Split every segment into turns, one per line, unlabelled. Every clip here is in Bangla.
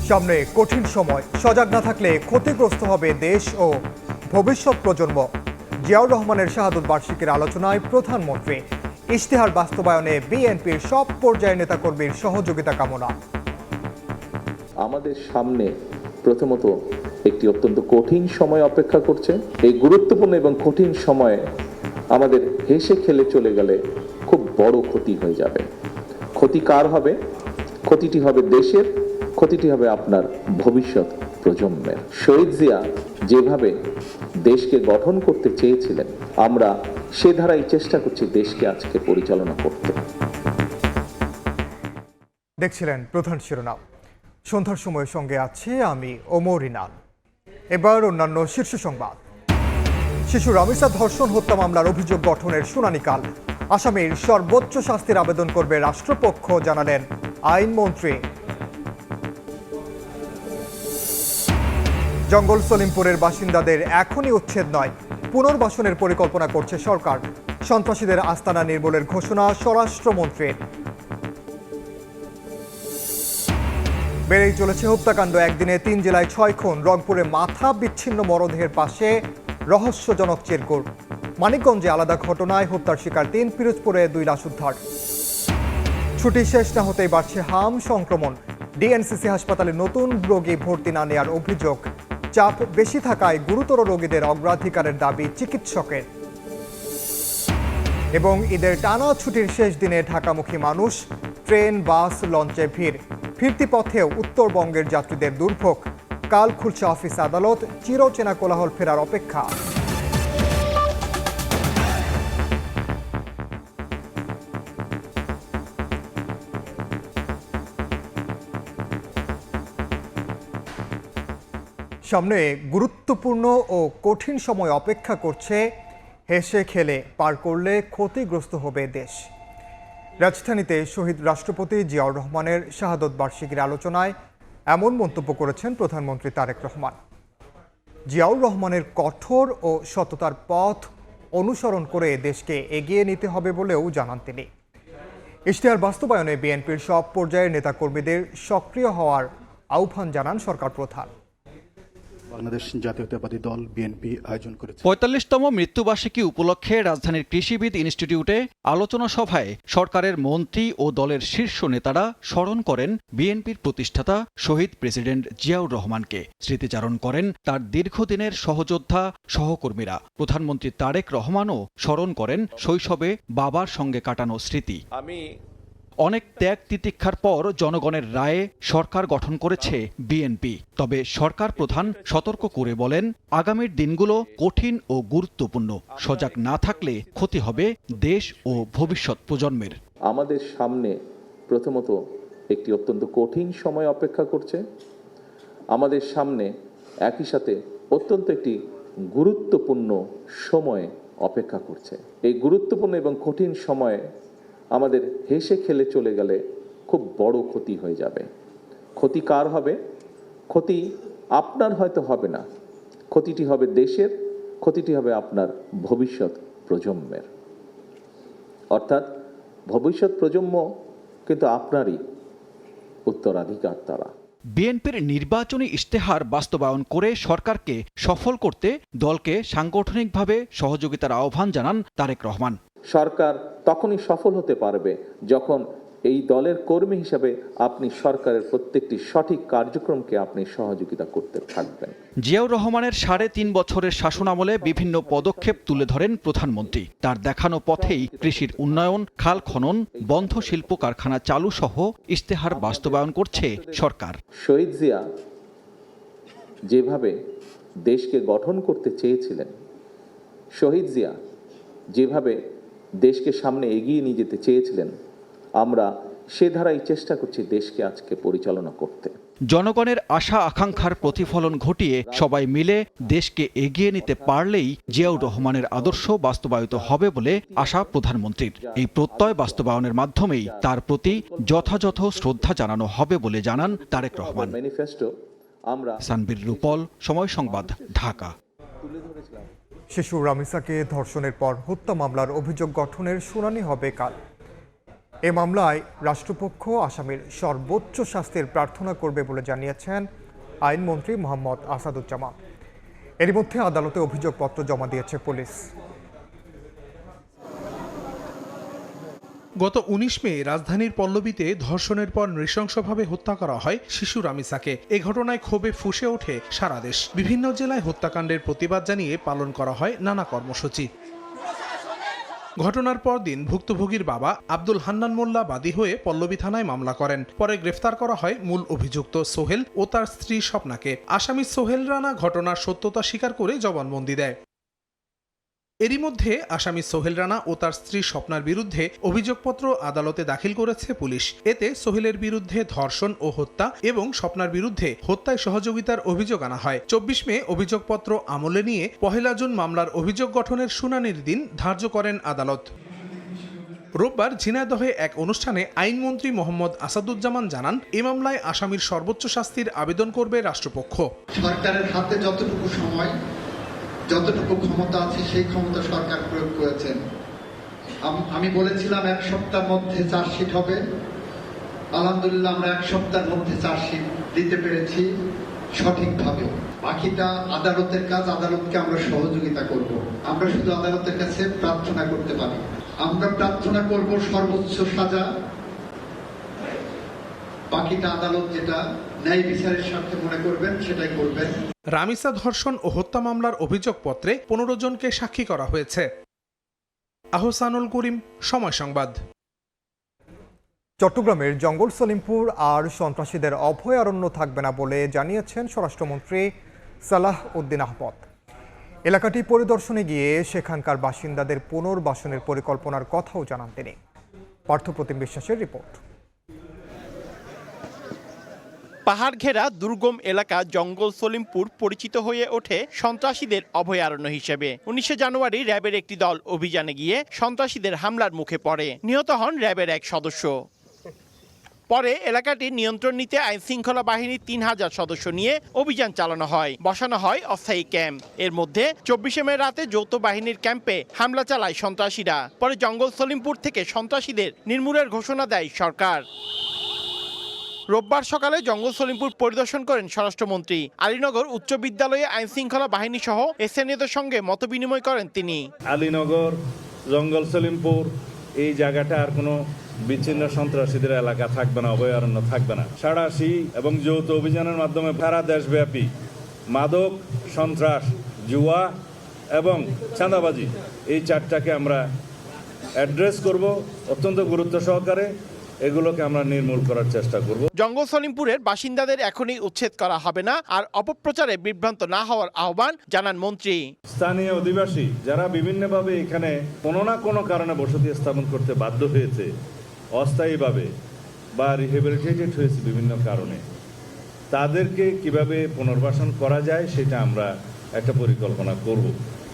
সামনে কঠিন সময়, সজাগ না থাকলে ক্ষতিগ্রস্ত হবে দেশ ও ভবিষ্যৎ প্রজন্ম। জিয়াউর রহমানের শাহাদত বার্ষিকীর আলোচনায় প্রধানমন্ত্রী। ইশতেহার বাস্তবায়নে বিএনপির সব পর্যায়ের নেতাকর্মীর সহযোগিতা কামনা।
আমাদের সামনে প্রথমত একটি অত্যন্ত কঠিন সময় অপেক্ষা করছে। এই গুরুত্বপূর্ণ এবং কঠিন সময়ে আমাদের হেসে খেলে চলে গেলে খুব বড় ক্ষতি হয়ে যাবে। ক্ষতি কার হবে? ক্ষতিটি হবে দেশের, ক্ষতিটি হবে আপনার ভবিষ্যৎ প্রজন্মের। শহীদ জিয়া যেভাবে দেশকে গঠন করতে চেয়েছিলেন, আমরা সে ধারায় চেষ্টা করছি দেশকে আজকে পরিচালনা করতে।
দেখছিলেন প্রধান শিরোনাম। সন্ধ্যার সময়ের সঙ্গে আছি আমি ওমর ইনাল। এবার অন্যান্য শীর্ষ সংবাদ। শিশু রামিসা ধর্ষণ হত্যা মামলার অভিযোগ গঠনের শুনানিকাল। আসামির সর্বোচ্চ শাস্তির আবেদন করবে রাষ্ট্রপক্ষ, জানালেন আইনমন্ত্রী। জঙ্গল সলিমপুরের বাসিন্দাদের এখনই উচ্ছেদ নয়, পুনর্বাসনের পরিকল্পনা করছে সরকার। সন্ত্রাসীদের আস্তানা নির্মূলের ঘোষণা স্বরাষ্ট্রমন্ত্রীর। বেড়েই চলেছে হত্যাকাণ্ড, একদিনে 3 জেলায় 6 খুন। রংপুরে মাথা বিচ্ছিন্ন মরদেহের পাশে রহস্যজনক চিরকুট। মানিকগঞ্জে আলাদা ঘটনায় হত্যার শিকার 3, পিরোজপুরে 2 লাশ উদ্ধার। ছুটি শেষ না হতেই বাড়ছে হাম সংক্রমণ। ডিএনসিসি হাসপাতালে নতুন রোগী ভর্তি না নেওয়ার অভিযোগ। চাপ বেশি থাকায় গুরুতর রোগীদের অগ্রাধিকারের দাবি চিকিৎসকের। এবং ঈদের টানা ছুটির শেষ দিনে ঢাকামুখী মানুষ, ট্রেন, বাস, লঞ্চে ভিড়। ফিরতি পথেও উত্তরবঙ্গের যাত্রীদের দুর্ভোগ। কাল খুলছে অফিস আদালত, চিরচেনা কোলাহল ফেরার অপেক্ষা। সামনে গুরুত্বপূর্ণ ও কঠিন সময় অপেক্ষা করছে। হেসে খেলে পার করলে ক্ষতিগ্রস্ত হবে দেশ। রাজধানীতে শহীদ রাষ্ট্রপতি জিয়াউর রহমানের শাহাদত বার্ষিকীর আলোচনায় এমন মন্তব্য করেছেন প্রধানমন্ত্রী তারেক রহমান। জিয়াউর রহমানের কঠোর ও সততার পথ অনুসরণ করে দেশকে এগিয়ে নিতে হবে বলেও জানান তিনি। ইশতেহার বাস্তবায়নে বিএনপির সব পর্যায়ের নেতাকর্মীদের সক্রিয় হওয়ার আহ্বান জানান সরকার প্রধান।
বাংলাদেশ জাতীয়তাবাদী দল বিএনপি আয়োজন করেছে
৪৫তম মৃত্যুবার্ষিকী উপলক্ষে রাজধানীর কৃষিবিদ ইনস্টিটিউটে আলোচনা সভায় সরকারের মন্ত্রী ও দলের শীর্ষ নেতারা স্মরণ করেন বিএনপির প্রতিষ্ঠাতা শহীদ প্রেসিডেন্ট জিয়াউর রহমানকে। স্মৃতিচারণ করেন তার দীর্ঘদিনের সহযোদ্ধা সহকর্মীরা। প্রধানমন্ত্রী তারেক রহমানও স্মরণ করেন শৈশবে বাবার সঙ্গে কাটানো স্মৃতি। অনেক ত্যাগ তিতিক্ষার পর জনগণের রায়ে সরকার গঠন করেছে বিএনপি। তবে সরকার প্রধান সতর্ক করে বলেন, আগামীর দিনগুলো কঠিন ও গুরুত্বপূর্ণ। সজাগ না থাকলে ক্ষতি হবে দেশ ও ভবিষ্যৎ প্রজন্মের।
আমাদের সামনে প্রথমত একটি অত্যন্ত কঠিন সময় অপেক্ষা করছে। আমাদের সামনে একই সাথে অত্যন্ত একটি গুরুত্বপূর্ণ সময় অপেক্ষা করছে। এই গুরুত্বপূর্ণ এবং কঠিন সময়ে আমাদের হেসে খেলে চলে গেলে খুব বড় ক্ষতি হয়ে যাবে। ক্ষতি কার হবে? ক্ষতি আপনার হয়তো হবে না, ক্ষতিটি হবে দেশের, ক্ষতিটি হবে আপনার ভবিষ্যৎ প্রজন্মের। অর্থাৎ ভবিষ্যৎ প্রজন্ম কিন্তু আপনারই উত্তরাধিকার। তারা
বিএনপির নির্বাচনী ইশতেহার বাস্তবায়ন করে সরকারকে সফল করতে দলকে সাংগঠনিকভাবে সহযোগিতার আহ্বান জানান তারেক রহমান।
সরকার তখনই সফল হতে পারবে যখন এই দলের কর্মী হিসাবে আপনি সরকারের প্রত্যেকটি সঠিক কার্যক্রমকে আপনি সহযোগিতা করতে থাকবেন।
জিয়াউর রহমানের ৩.৫ বছরের শাসনামলে বিভিন্ন পদক্ষেপ তুলে ধরেন প্রধানমন্ত্রী। তার দেখানো পথেই কৃষির উন্নয়ন, খাল খনন, বন্ধ শিল্প কারখানা চালু সহ ইশতেহার বাস্তবায়ন করছে সরকার।
শহীদ জিয়া যেভাবে দেশকে গঠন করতে চেয়েছিলেন, শহীদ জিয়া যেভাবে দেশকে সামনে এগিয়ে নিয়ে যেতে চেয়েছিলেন, আমরা সে ধারায় চেষ্টা করছি দেশকে আজকে পরিচালনা করতে।
জনগণের আশা আকাঙ্ক্ষার প্রতিফলন ঘটিয়ে সবাই মিলে দেশকে এগিয়ে নিতে পারলেই জিয়াউর রহমানের আদর্শ বাস্তবায়িত হবে বলে আশা প্রধানমন্ত্রীর। এই প্রত্যয় বাস্তবায়নের মাধ্যমেই তার প্রতি যথাযথ শ্রদ্ধা জানানো হবে বলে জানান তারেক রহমান।
ম্যানিফেস্টো আমরা
সানবীর রূপল, সময় সংবাদ, ঢাকা।
শিশু রামিসাকে ধর্ষণের পর হত্যা মামলার অভিযোগ গঠনের শুনানি হবে কাল। এ মামলায় রাষ্ট্রপক্ষ আসামির সর্বোচ্চ শাস্তির প্রার্থনা করবে বলে জানিয়েছেন আইনমন্ত্রী মোহাম্মদ আসাদুজ্জামান। এরই মধ্যে আদালতে অভিযোগপত্র জমা দিয়েছে পুলিশ।
গত ১৯ মে রাজধানীর পল্লবীতে ধর্ষণের পর নৃশংসভাবে হত্যা করা হয় শিশু রামিসাকে। এ ঘটনায় ক্ষোভে ফুঁসে ওঠে সারা দেশ। বিভিন্ন জেলায় হত্যাকাণ্ডের প্রতিবাদ জানিয়ে পালন করা হয় নানা কর্মসূচি। ঘটনার পর দিন ভুক্তভোগীর বাবা আব্দুল হান্নান মোল্লা বাদী হয়ে পল্লবী থানায় মামলা করেন। পরে গ্রেফতার করা হয় মূল অভিযুক্ত সোহেল ও তার স্ত্রী স্বপ্নাকে। আসামি সোহেল রানা ঘটনার সত্যতা স্বীকার করে জবানবন্দি দেয়। এরই মধ্যে আসামি সোহেল রানা ও তার স্ত্রী স্বপ্নার বিরুদ্ধে অভিযোগপত্র আদালতে দাখিল করেছে পুলিশ। এতে সোহেলের বিরুদ্ধে ধর্ষণ ও হত্যা এবং স্বপ্নার বিরুদ্ধে হত্যায় সহযোগিতার অভিযোগ আনা হয়। ২৪ মে অভিযোগপত্র আমলে নিয়ে ১ জুন মামলার অভিযোগ গঠনের শুনানির দিন ধার্য করেন আদালত। রোববার ঝিনাইদহে এক অনুষ্ঠানে আইনমন্ত্রী মোহাম্মদ আসাদুজ্জামান জানান, এ মামলায় আসামির সর্বোচ্চ শাস্তির আবেদন করবে রাষ্ট্রপক্ষ।
সরকারের হাতে যতটুকু সময়, যতটুকু ক্ষমতা আছে সেই ক্ষমতা সরকার প্রয়োগ করেছেন। আমি বলেছিলাম ১ সপ্তাহের মধ্যে চার্জশিট হবে। আলহামদুলিল্লাহ আমরা ১ সপ্তাহের মধ্যে চার্জশিট দিতে পেরেছি সঠিকভাবে। বাকিটা আদালতের কাজ, আদালতকে আমরা সহযোগিতা করব। আমরা শুধু আদালতের কাছে প্রার্থনা করতে পারি। আমরা প্রার্থনা করব সর্বোচ্চ সাজা, বাকিটা আদালত যেটা ন্যায় বিচারের স্বার্থে মনে করবেন সেটাই করবেন।
রামিসা ধর্ষণ ও হত্যা মামলার অভিযোগপত্রে ১৫ জনকে সাক্ষী করা হয়েছে। আহসানুল করিম, সময় সংবাদ।
চট্টগ্রামের জঙ্গল সলিমপুর আর সন্ত্রাসীদের অভয়ারণ্য থাকবে না বলে জানিয়েছেন স্বরাষ্ট্রমন্ত্রী সালাহ উদ্দিন আহমদ। এলাকাটি পরিদর্শনে গিয়ে সেখানকার বাসিন্দাদের পুনর্বাসনের পরিকল্পনার কথাও জানান তিনি। পার্থপ্রতিম বিশ্বাসের রিপোর্ট।
পাহাড় ঘেরা দুর্গম এলাকা জঙ্গল সলিমপুর পরিচিত হয়ে ওঠে সন্ত্রাসীদের অভয়ারণ্য হিসেবে। ১৯ জানুয়ারি র্যাবের একটি দল অভিযানে গিয়ে সন্ত্রাসীদের হামলার মুখে পড়ে। নিহত হন র্যাবের এক সদস্য। পরে এলাকাটি নিয়ন্ত্রণ নিতে আইন শৃঙ্খলা বাহিনীর ৩,০০০ সদস্য নিয়ে অভিযান চালানো হয়, বসানো হয় অস্থায়ী ক্যাম্প। এর মধ্যে ২৪ মে রাতে যৌথ বাহিনীর ক্যাম্পে হামলা চালায় সন্ত্রাসীরা। পরে জঙ্গল সলিমপুর থেকে সন্ত্রাসীদের নির্মূলের ঘোষণা দেয় সরকার। রোববার সকালে জঙ্গল সলিমপুর পরিদর্শন করেন স্বরাষ্ট্রমন্ত্রী। আলীনগর উচ্চ বিদ্যালয়ে আইন শৃঙ্খলা বাহিনী সহ স্থানীয়দের সঙ্গে মতবিনিময় করেন তিনি।
আলীনগর, জঙ্গল সলিমপুর এই জায়গাটা আর কোনো বিচ্ছিন্ন সন্ত্রাসীদের এলাকা থাকবে না, অভয়ারণ্য থাকবে না। সাঁড়াশি এবং যৌথ অভিযানের মাধ্যমে সারা দেশব্যাপী মাদক, সন্ত্রাস, জুয়া এবং চাঁদাবাজি এই চারটাকে আমরা অ্যাড্রেস করব অত্যন্ত গুরুত্ব সহকারে। এগুলোকে আমরা নির্মূল করার চেষ্টা করব।
জঙ্গল সলিমপুরের বাসিন্দাদের এখনই উচ্ছেদ করা হবে না আর অপপ্রচারে বিভ্রান্ত না হওয়ার আহ্বান জানান মন্ত্রী।
স্থানীয় অধিবাসী যারা বিভিন্নভাবে এখানে কোনো না কোনো কারণে বসতি স্থাপন করতে বাধ্য হয়েছে, অস্থায়ীভাবে বা রিহেবিলিটেটেড হয়েছে বিভিন্ন কারণে, তাদেরকে কিভাবে পুনর্বাসন করা যায় সেটা আমরা একটা পরিকল্পনা করব।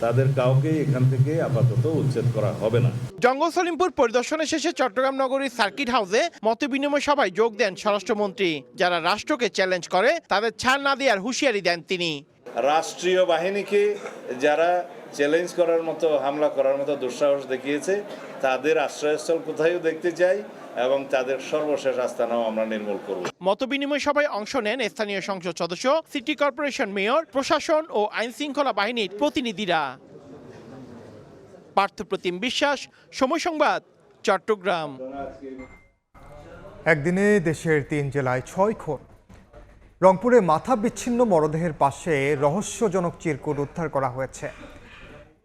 তাদের কাউকে এখান থেকে আপাতত উচ্ছেদ করা হবে না।
জঙ্গল সলিমপুর পরিদর্শনের শেষে চট্টগ্রাম নগরীর সার্কিট হাউসে মতবিনিময় সভায় যোগ দেন স্বরাষ্ট্রমন্ত্রী। যারা রাষ্ট্রকে চ্যালেঞ্জ করে তাদের ছাড় না দেওয়ার হুঁশিয়ারি দেন তিনি।
রাষ্ট্রীয় বাহিনীকে যারা চ্যালেঞ্জ করার মতো, হামলা করার মতো দুঃসাহস দেখিয়েছে, তাদের আশ্রয়স্থল কোথায় দেখতে চাই এবং তাদের সর্বশেষ আস্তানাও আমরা নির্মূল করব।
মতবিনিময় সভায় অংশ নেন স্থানীয় সংসদ সদস্য, সিটি কর্পোরেশন মেয়র, প্রশাসন ও আইন শৃঙ্খলা বাহিনীর প্রতিনিধিরা। পার্থপ্রতিম বিশ্বাস, সময় সংবাদ, চট্টগ্রাম।
একদিনে দেশের ৩ জেলায় ৬ খুন। রংপুরে মাথা বিচ্ছিন্ন মরদেহের পাশে রহস্যজনক চিরকুট উদ্ধার করা হয়েছে।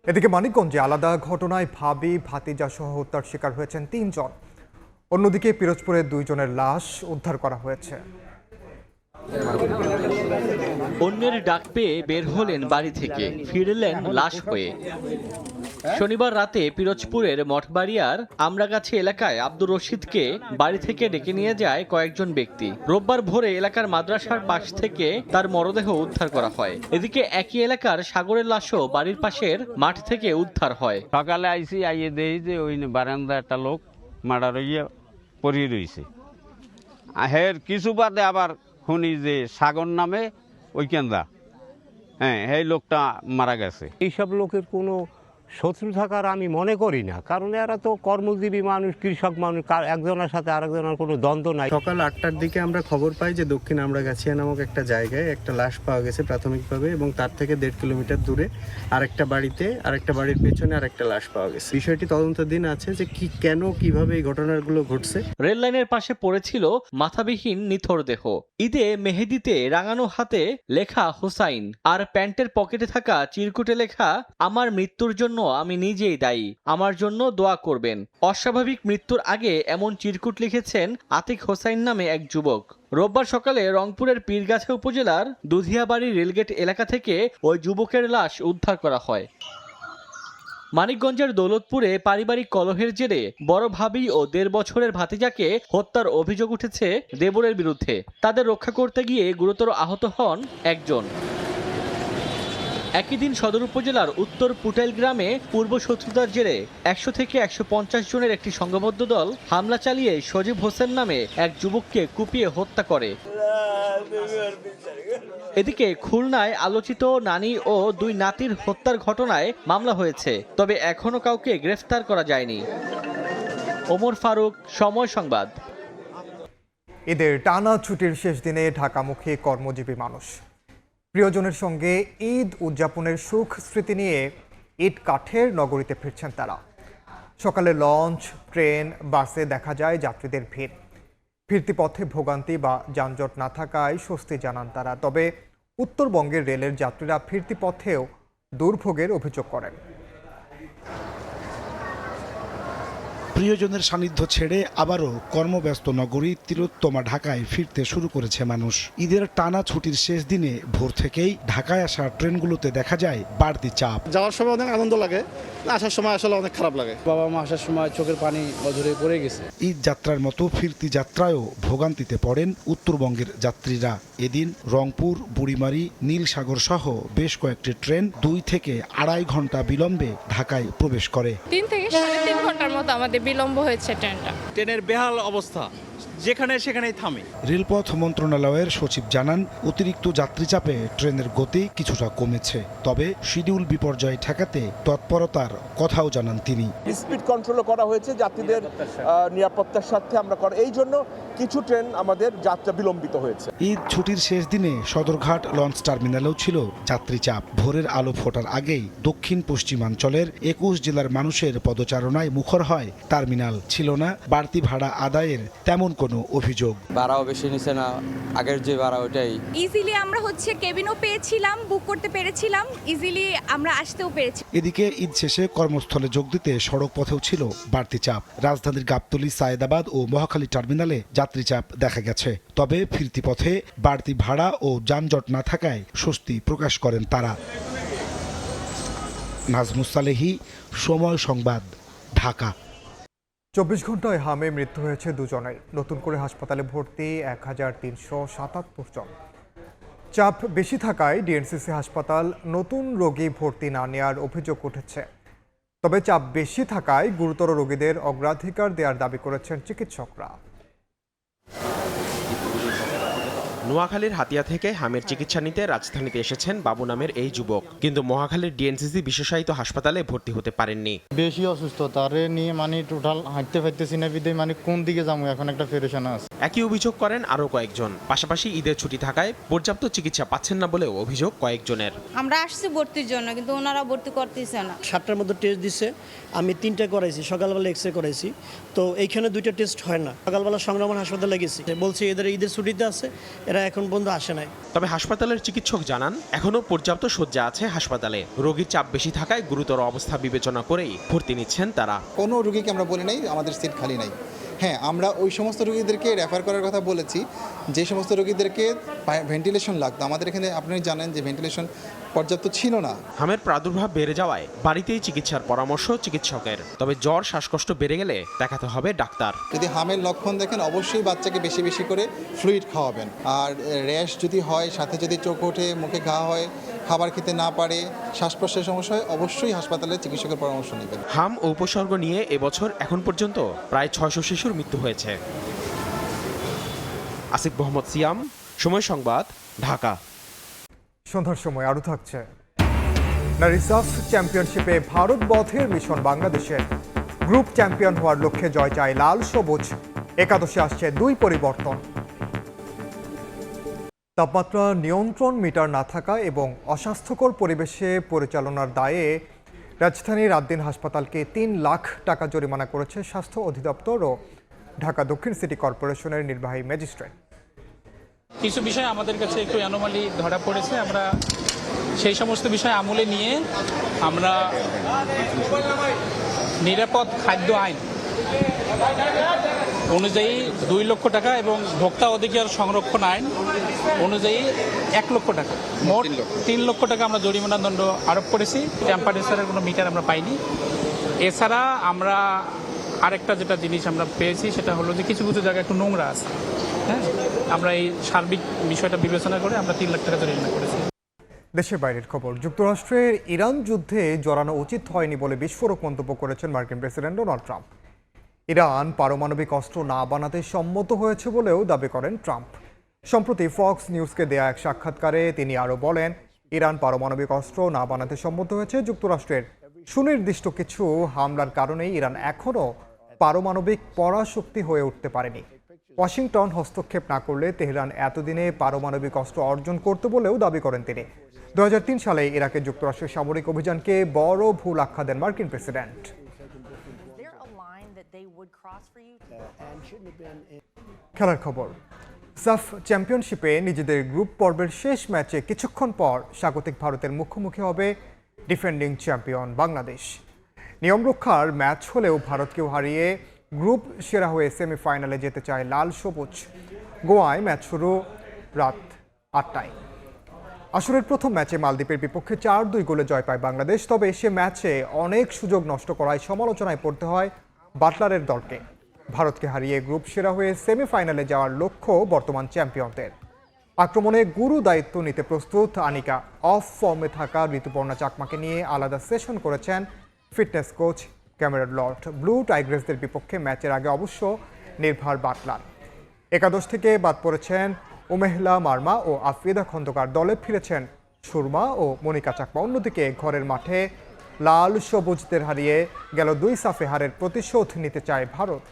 এদিকে মানিকগঞ্জে আলাদা ঘটনায় ভাবি, ভাতিজা সহ হত্যার শিকার হয়েছেন ৩ জন। অন্যদিকে পিরোজপুরে ২ জনের লাশ উদ্ধার করা হয়েছে।
অন্যের ডাক পেয়ে বের হলেন বাড়ি থেকে, ফিরলেন লাশ হয়ে। শনিবার রাতে পিরোজপুরের মঠবাড়িয়ার আমরাগাছি এলাকায় আব্দুর রশিদকে বাড়ি থেকে ডেকে নিয়ে যায় কয়েকজন ব্যক্তি। রোববার ভোরে এলাকার মাদ্রাসার পাশ থেকে তার মরদেহ উদ্ধার করা হয়। এদিকে একই এলাকার সাগরের লাশও বাড়ির পাশের মাঠ থেকে উদ্ধার হয়।
সকালে আইসি, আইয়ে দেখি যে ওই বারান্দা একটা লোক মারা রইয়া পড়িয়ে রয়েছে। হের কিছু বাদে আবার শুনি যে সাগর নামে ওই কেন্দা, হ্যাঁ, এই লোকটা মারা গেছে।
এইসব লোকের কোনো শত্রু থাকার আমি মনে করি না, কারণ এরা তো কর্মজীবী মানুষ, কৃষক মানুষ, একজনের সাথে আরেকজনের কোনো দ্বন্দ্ব নাই।
সকাল 8টার দিকে আমরা খবর পাই যে দক্ষিণ আমড়াগাছিয়া নামক একটা জায়গায় একটা লাশ পাওয়া গেছে প্রাথমিকভাবে, এবং তার থেকে 1.5 কিলোমিটার দূরে আরেকটা বাড়ির পেছনে আরেকটা লাশ পাওয়া গেছে। বিষয়টি তদন্তাধীন আছে যে কেন কিভাবে এই ঘটনাগুলো ঘটছে।
রেল লাইনের পাশে পড়েছিল মাথাবিহীন নিথর দেহ। ঈদে মেহেদিতে রাঙানো হাতে লেখা হোসাইন, আর প্যান্টের পকেটে থাকা চিরকুটে লেখা আমার মৃত্যুর জন্য আমি নিজেই দায়ী, আমার জন্য দোয়া করবেন। অস্বাভাবিক মৃত্যুর আগে এমন চিরকুট লিখেছেন আতিক হোসাইন নামে এক যুবক। রোববার সকালে রংপুরের পীরগাছা উপজেলার দুধিয়াবাড়ি রেলগেট এলাকা থেকে ওই যুবকের লাশ উদ্ধার করা হয়। মানিকগঞ্জের দৌলতপুরে পারিবারিক কলহের জেরে বড় ভাবি ও 1.5 বছরের ভাতিজাকে হত্যার অভিযোগ উঠেছে দেবরের বিরুদ্ধে। তাদের রক্ষা করতে গিয়ে গুরুতর আহত হন একজন। একই দিন সদর উপজেলার উত্তর পুটাইল গ্রামে পূর্ব শত্রুতার জেরে 100 থেকে 150 জনের একটি সংঘবদ্ধ দল হামলা চালিয়ে সজীব হোসেন নামে এক যুবককে কুপিয়ে হত্যা করে। এদিকে খুলনায় আলোচিত নানি ও 2 নাতির হত্যার ঘটনায় মামলা হয়েছে, তবে এখনো কাউকে গ্রেফতার করা যায়নি। ওমর ফারুক, সময় সংবাদ।
ঈদের টানা ছুটির শেষ দিনে ঢাকামুখী কর্মজীবী মানুষ প্রিয়জনের সঙ্গে ঈদ উদযাপনের সুখ স্মৃতি নিয়ে ঈদ কাঠের নগরীতে ফিরছেন তারা। সকালে লঞ্চ, ট্রেন, বাসে দেখা যায় যাত্রীদের ভিড়। ফিরতি পথে ভোগান্তি বা যানজট না থাকায় স্বস্তি জানান তারা। তবে উত্তরবঙ্গের রেলের যাত্রীরা ফিরতি পথেও দুর্ভোগের অভিযোগ করেন।
প্রিয়জনের সান্নিধ্য ছেড়ে আবারও কর্মব্যস্ত নগরী তিলোত্তমা ঢাকায় ফিরতে শুরু করেছে মানুষ। ঈদের টানা ছুটির শেষ দিনে ভোর থেকেই ঢাকায় আসা ট্রেনগুলোতে দেখা যায় বাড়তি চাপ।
যাওয়ার সময় অনেক আনন্দ লাগে, আসার সময় আসলে অনেক খারাপ লাগে।
বাবা মা আসার সময় চোখের পানি অঝরে পড়ে গেছে।
ঈদ যাত্রার মতো ফিরতি যাত্রায়ও ভোগান্তিতে পড়েন উত্তরবঙ্গের যাত্রীরা। এদিন রংপুর, বুড়িমারি, নীলসাগর সহ বেশ কয়েকটি ট্রেন 2 থেকে 2.5 ঘন্টা বিলম্বে ঢাকায় প্রবেশ করে।
3 থেকে 3.5 ঘন্টার মতো আমাদের বিলম্ব হয়েছে ট্রেনটা।
ট্রেনের বেহাল অবস্থা, যেখানে সেখানেই থামে।
রেলপথ মন্ত্রণালয়ের সচিব জানান, অতিরিক্ত যাত্রী চাপে ট্রেনের গতি কিছুটা কমেছে, তবে শিডিউল বিপর্যয় ঠেকাতে তৎপরতার কথাও জানান তিনি।
স্পিড কন্ট্রোল করা হয়েছে যাত্রীদের নিরাপত্তার স্বার্থে আমরা এই জন্য কিছু ট্রেন আমাদের যাত্রা বিলম্বিত হয়েছে।
ঈদ ছুটির শেষ দিনে সদরঘাট লঞ্চ টার্মিনালেও ছিল যাত্রী চাপ। ভোরের আলো ফোটার আগেই দক্ষিণ পশ্চিমাঞ্চলের 21 জেলার মানুষের পদচারণায় মুখর হয় টার্মিনাল। ছিল না বাড়তি ভাড়া আদায়ের তেমন কোনো অভিযোগ।
ভাড়াও বেশি নিছে না, আগের যে ভাড়া ওটাই।
ইজিলি আমরা কেবিনও পেয়েছিলাম, বুক করতে পেরেছিলাম, ইজিলি আমরা আসতেও পেরেছি।
এদিকে ঈদ শেষে কর্মস্থলে যোগ দিতে সড়ক পথেও ছিল বাড়তি চাপ। রাজধানীর গাবতলী, সায়েদাবাদ ও মহাখালী টার্মিনালে যাত্রী চাপ দেখা গেছে, তবে ফিরতি পথে বাড়তি ভাড়া ও যানজট না থাকায় স্বস্তি প্রকাশ করেন তারা। নাজমুস সালেহী, সময় সংবাদ, ঢাকা।
24 ঘন্টায় হামে মৃত্যু হয়েছে 2 জনের। নতুন করে হাসপাতালে ভর্তি 1377 জন। চাপ বেশি থাকায় ডিএনসিসি হাসপাতাল নতুন রোগী ভর্তি না নেওয়ার অভিযোগ উঠেছে। তবে চাপ বেশি থাকায় গুরুতর রোগীদের অগ্রাধিকার দেওয়ার দাবি করেছেন চিকিৎসকরা।
নোয়াখালীর হাতিয়া থেকে হামের চিকিৎসা নিতে রাজধানীতে এসেছেন বাবু নামের এই যুবক, কিন্তু মহাখালীর ডিএনসিসি বিশেষায়িত হাসপাতালে ভর্তি হতে পারেননি।
বেশি অসুস্থ, তারে নিয়ে টোটাল হাঁটতে পারতেছি না, বিদে কোন দিকে যাবো এখন একটা পেরেশান আছে।
একই অভিযোগ করেন আরও কয়েকজন। পাশাপাশি ঈদের ছুটি থাকায় পর্যাপ্ত চিকিৎসা পাচ্ছেন না বলেও অভিযোগ কয়েকজনের।
আমরা আসছি ভর্তির জন্য, কিন্তু ওনারা ভর্তি করতেছে না।
7টার মধ্যে টেস্ট দিচ্ছে, আমি 3টা করাইছি, সকালবেলা এক্সরে করাইছি, তো এইখানে 2টা টেস্ট হয় না। সকালবেলা সংগ্রামন হাসপাতালে গেছি, বলছি ঈদের ছুটিতে আছে, এরা এখন পর্যন্ত আসে নাই।
তবে হাসপাতালের চিকিৎসক জানান, এখনো পর্যাপ্ত শয্যা আছে হাসপাতালে। রোগীর চাপ বেশি থাকায় গুরুতর অবস্থা বিবেচনা করেই ভর্তি নিচ্ছেন তারা।
কোনো রোগীকে আমরা বলি নাই আমাদের সিট খালি নাই। হ্যাঁ, আমরা ওই সমস্ত রোগীদেরকে রেফার করার কথা বলেছি যে সমস্ত রোগীদেরকে ভেন্টিলেশন লাগতো। আমাদের এখানে আপনি জানেন যে ভেন্টিলেশন পর্যাপ্ত ছিল না।
হামের প্রাদুর্ভাব বেড়ে যাওয়ায় বাড়িতেই চিকিৎসার পরামর্শ চিকিৎসকের। তবে জ্বর, শ্বাসকষ্ট বেড়ে গেলে দেখাতে হবে ডাক্তার।
যদি হামের লক্ষণ দেখেন, অবশ্যই বাচ্চাকে বেশি বেশি করে ফ্লুইড খাওয়াবেন। আর র্যাশ যদি হয়, সাথে যদি চোখ ওঠে, মুখে ঘা হয়, খাবার খেতে না পারে, শ্বাস প্রশ্বাসের সমস্যা হয়, অবশ্যই হাসপাতালে চিকিৎসকের পরামর্শ নেবেন।
হাম ও উপসর্গ নিয়ে এবছর এখন পর্যন্ত প্রায় 600 শিশুর মৃত্যু হয়েছে। আসিফ মোহাম্মদ সিয়াম, সময় সংবাদ, ঢাকা।
সন্ধ্যার সময় আরও থাকছে। নারী সাফ চ্যাম্পিয়নশিপে ভারত বধের মিশন বাংলাদেশের। গ্রুপ চ্যাম্পিয়ন হওয়ার লক্ষ্যে জয় চায় লাল সবুজ। একাদশে আসছে 2 পরিবর্তন। তাপমাত্রা নিয়ন্ত্রণ মিটার না থাকা এবং অস্বাস্থ্যকর পরিবেশে পরিচালনার দায়ে রাজধানীর রাতদিন হাসপাতালকে 3 লাখ টাকা জরিমানা করেছে স্বাস্থ্য অধিদপ্তর ও ঢাকা দক্ষিণ সিটি কর্পোরেশনের নির্বাহী ম্যাজিস্ট্রেট।
কিছু বিষয় আমাদের কাছে একটু অ্যানোমালি ধরা পড়েছে। আমরা সেই সমস্ত বিষয় আমলে নিয়ে আমরা নিরাপদ খাদ্য আইন অনুযায়ী 2 লক্ষ টাকা এবং ভোক্তা অধিকার সংরক্ষণ আইন অনুযায়ী 1 লক্ষ টাকা, মোট 3 লক্ষ টাকা আমরা জরিমানা দণ্ড আরোপ করেছি। টেম্পারেচারের কোনো মিটার আমরা পাইনি। এছাড়া আমরা আরেকটা যেটা জিনিস আমরা পেয়েছি সেটা হলো যে কিছু কিছু জায়গায় একটু নোংরা আছে। হ্যাঁ, আমরা এই সার্বিক বিষয়টা বিবেচনা করে আমরা 3 লাখ টাকা জরিমানা করেছি।
দেশের বাইরের খবর। যুক্তরাষ্ট্রের ইরান যুদ্ধে জড়ানো উচিত হয়নি বলে বিস্ফোরক মন্তব্য করেছেন মার্কিন প্রেসিডেন্ট ডোনাল্ড ট্রাম্প। ইরান পারমাণবিক অস্ত্র না বানাতে সম্মত হয়েছে বলেও দাবি করেন ট্রাম্প। সম্প্রতি ফক্স নিউজকে দেয়া এক সাক্ষাৎকারে তিনি আরও বলেন, ইরান পারমাণবিক অস্ত্র না বানাতে সম্মত হয়েছে। যুক্তরাষ্ট্রের সুনির্দিষ্ট কিছু হামলার কারণেই ইরান এখনও পারমাণবিক পরাশক্তি হয়ে উঠতে পারেনি। ওয়াশিংটন হস্তক্ষেপ না করলে তেহরান এতদিনে পারমাণবিক অস্ত্র অর্জন করতে বলেও দাবি করেন তিনি। 2003 সালে ইরাকে যুক্তরাষ্ট্রের সামরিক অভিযানকে বড় ভুল আখ্যা দেন মার্কিন প্রেসিডেন্ট। খেলার খবর। সাফ চ্যাম্পিয়নশিপে নিজেদের গ্রুপ পর্বের শেষ ম্যাচে কিছুক্ষণ পর স্বাগতিক ভারতের মুখোমুখি হবে ডিফেন্ডিং চ্যাম্পিয়ন বাংলাদেশ। নিয়ম রক্ষার ম্যাচ হলেও ভারতকেও হারিয়ে গ্রুপ সেরা হয়ে সেমিফাইনালে যেতে চায় লাল সবুজ। গোয়ায় ম্যাচ শুরু রাত 8টায়। আসরের প্রথম ম্যাচে মালদ্বীপের বিপক্ষে 4-2 গোলে জয় পায় বাংলাদেশ। তবে সে ম্যাচে অনেক সুযোগ নষ্ট করায় সমালোচনায় পড়তে হয় বাটলারের দলকে। ভারতকে হারিয়ে গ্রুপ সেরা হয়ে সেমিফাইনালে যাওয়ার লক্ষ্য বর্তমান চ্যাম্পিয়নদের। আক্রমণে গুরু দায়িত্ব নিতে প্রস্তুত আনিকা। অফ ফর্মে থাকা ঋতুপর্ণা চাকমাকে নিয়ে আলাদা সেশন করেছেন fitness coach Cameron Lord. Blue টাইগ্রেসদের বিপক্ষে ম্যাচের আগে অবশ্য নির্ভর বাটলার। একাদশ থেকে বাদ পড়েছেন উমেহলা মার্মা ও আফরিদা খন্দকার। দলে ফিরেছেন সুরমা ও মনিকা চাকমা। অন্যদিকে ঘরের মাঠে লাল সবুজদের হারিয়ে গেল 2 সাফে হারের প্রতিশোধ নিতে চায় ভারত।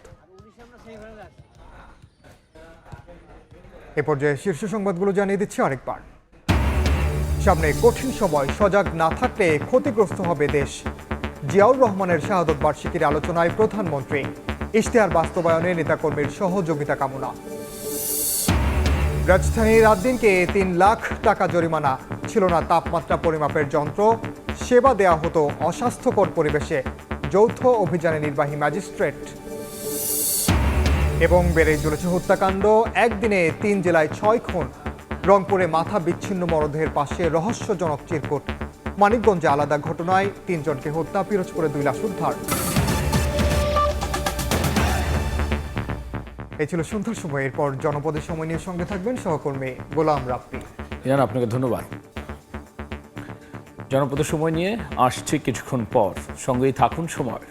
এ পর্যায়ে শীর্ষ সংবাদগুলো জানিয়ে দিচ্ছি আরেকবার। সামনে কঠিন সময়, সজাগ না থাকলে ক্ষতিগ্রস্ত হবে দেশ। জিয়াউর রহমানের শাহাদত বার্ষিকীর আলোচনায় প্রধানমন্ত্রী। ইশতেহার বাস্তবায়নে নেতাকর্মীর সহযোগিতা কামনা। রাজধানীর রাতদিনকে 3 লাখ টাকা জরিমানা। ছিল না তাপমাত্রা পরিমাপের যন্ত্র, সেবা দেয়া হতো অস্বাস্থ্যকর পরিবেশে। যৌথ অভিযানে নির্বাহী ম্যাজিস্ট্রেট। এবং বেড়ে চলেছে হত্যাকাণ্ড। একদিনে 3 জেলায় 6 খুন। রংপুরে মাথা বিচ্ছিন্ন মরদেহের পাশে রহস্যজনক চিরকুট। মানিকগঞ্জে আলাদা ঘটনায় 3 জনকে হত্যা, পিরোজপুরে 2 লাশ উদ্ধার। এই ছিল সন্ধ্যার সময়। এরপর জনপদের সময় নিয়ে সঙ্গে থাকবেন সহকর্মী গোলাম রাব্বি।
আপনাকে ধন্যবাদ। জনপদের সময় নিয়ে আসছে কিছুক্ষণ পর, সঙ্গেই থাকুন সময়।